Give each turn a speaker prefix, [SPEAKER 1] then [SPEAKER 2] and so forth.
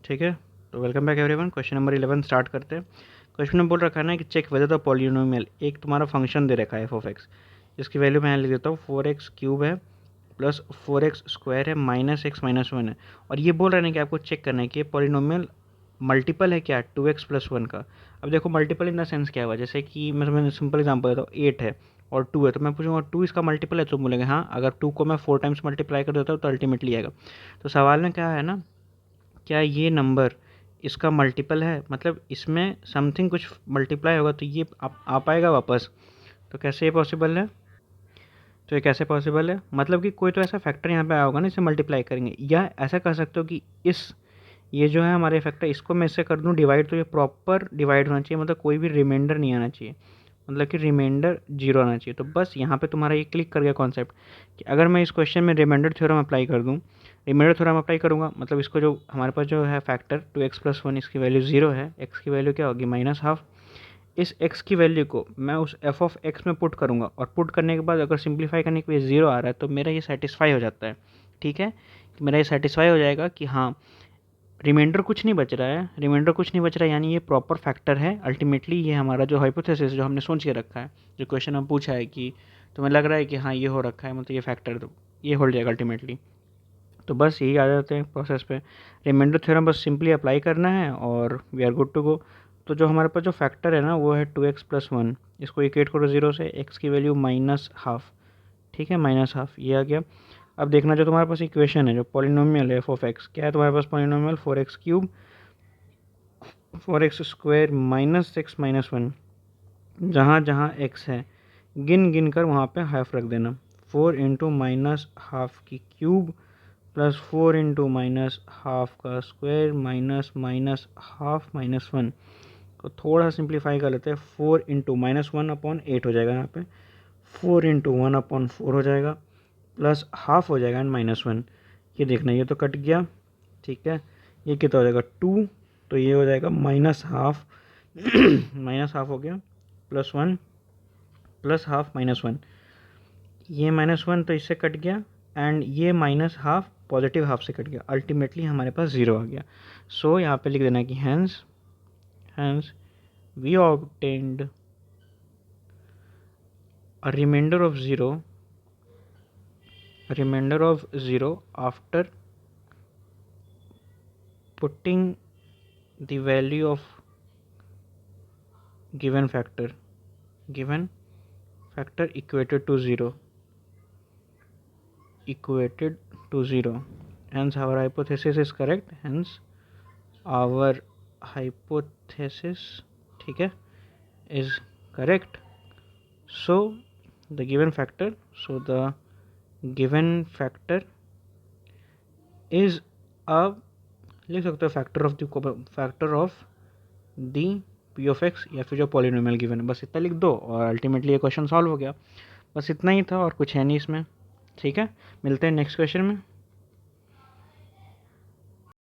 [SPEAKER 1] ठीक है, तो welcome back everyone. Question number 11 start करते हैं। क्वेश्चन में बोल रखा है ना कि चेक वेदर द पॉलिनोमियल, एक तुम्हारा फंक्शन दे रखा है एफ ऑफ एक्स, जिसकी वैल्यू मैं लिख देता हूँ 4x³ है प्लस 4x² है माइनस एक्स माइनस 1 है। और ये बोल रहे हैं कि आपको चेक करना है कि ये पॉलिनोमियल मल्टीपल है क्या 2x+1 का। अब देखो मल्टीपल इन द सेंस क्या हुआ, जैसे कि मैं सिंपल एग्जांपल देता हूँ, 8 है और 2 है, तो मैं पूछूंगा 2 इसका मल्टीपल है, तो बोलेंगे हाँ। अगर 2 को मैं 4 टाइम्स मल्टीप्लाई कर देता हूँ तो अल्टीमेटली आएगा। तो सवाल में क्या है ना, क्या ये नंबर इसका मल्टीपल है, मतलब इसमें समथिंग कुछ मल्टीप्लाई होगा तो ये आ पाएगा वापस। तो कैसे ये पॉसिबल है, तो ये कैसे पॉसिबल है, मतलब कि कोई तो ऐसा फैक्टर यहाँ पे आया होगा ना, इसे मल्टीप्लाई करेंगे। या ऐसा कर सकते हो कि इस ये जो है हमारे फैक्टर, इसको मैं इससे कर दूँ डिवाइड, तो ये प्रॉपर डिवाइड होना चाहिए, मतलब कोई भी रिमाइंडर नहीं आना चाहिए, मतलब कि रिमाइंडर जीरो आना चाहिए। तो बस यहाँ पे तुम्हारा ये क्लिक कर गया कॉन्सेप्ट कि अगर मैं इस क्वेश्चन में रिमाइंडर थ्योरम अप्लाई कर दूँ, रिमाइंडर थ्योरम अप्लाई करूँगा, मतलब इसको जो हमारे पास जो है फैक्टर 2x+1, इसकी वैल्यू 0 है, x की वैल्यू क्या होगी -12। इस x की वैल्यू को मैं उस f ऑफ x में पुट करूँगा, और पुट करने के बाद अगर सिंप्लीफाई करने के लिए 0 आ रहा है तो मेरा ये सेटिस्फाई हो जाता है। ठीक है, मेरा ये सेटिस्फाई हो जाएगा कि हाँ रिमाइंडर कुछ नहीं बच रहा है, रिमाइंडर कुछ नहीं बच रहा है, यानी ये प्रॉपर फैक्टर है। अल्टीमेटली ये हमारा जो हाइपोथेसिस जो हमने सोच के रखा है, जो क्वेश्चन हम पूछा है कि तुम्हें लग रहा है कि हाँ ये हो रखा है, मतलब ये फैक्टर तो ये होल्ड जाएगा अल्टीमेटली। तो बस यही आ जाते हैं प्रोसेस पे। रिमाइंडर थ्योरम बस सिंपली अप्लाई करना है और we are good to go. तो जो हमारे पास जो फैक्टर है ना वो है 2x+1, इसको इक्वेट करो 0 से, x की वैल्यू -12। ठीक है, -12 ये आ गया। अब देखना जो तुम्हारे पास इक्वेशन है, जो पॉलिनोमियल है एफ ऑफ एक्स, क्या है तुम्हारे पास polynomial 4x³ 4x² minus x minus 1। जहाँ जहाँ x है गिन गिन कर वहाँ पे हाफ रख देना। 4 इंटू -12 की क्यूब प्लस 4 इंटू -12 का स्क्वायर माइनस -12 को थोड़ा सिंप्लीफाई कर लेते हैं। 4 इंटू -1/8 हो जाएगा यहाँ पे, 4 इंटू 1/4 हो जाएगा, प्लस हाफ हो जाएगा एंड -1। ये देखना, ये तो कट गया। ठीक है, ये कितना हो जाएगा 2, तो ये हो जाएगा -12 -12 हो गया, +1 प्लस हाफ -1, ये -1 तो इससे कट गया, एंड ये -12 पॉजिटिव हाफ से कट गया, अल्टीमेटली हमारे पास 0 आ गया। सो यहाँ पे लिख देना कि hence hence we obtained a remainder of 0 after putting the value of given factor equated to 0. Hence our hypothesis is correct. Hence our hypothesis, ठीक है, is correct. So the given factor is a, लिख सकते हो factor of the P of x, या फिर जो polynomial given है, बस इतना लिख दो और अल्टीमेटली ये क्वेश्चन सॉल्व हो गया। बस इतना ही था और कुछ है नहीं इसमें। ठीक है, मिलते हैं नेक्स्ट क्वेश्चन में।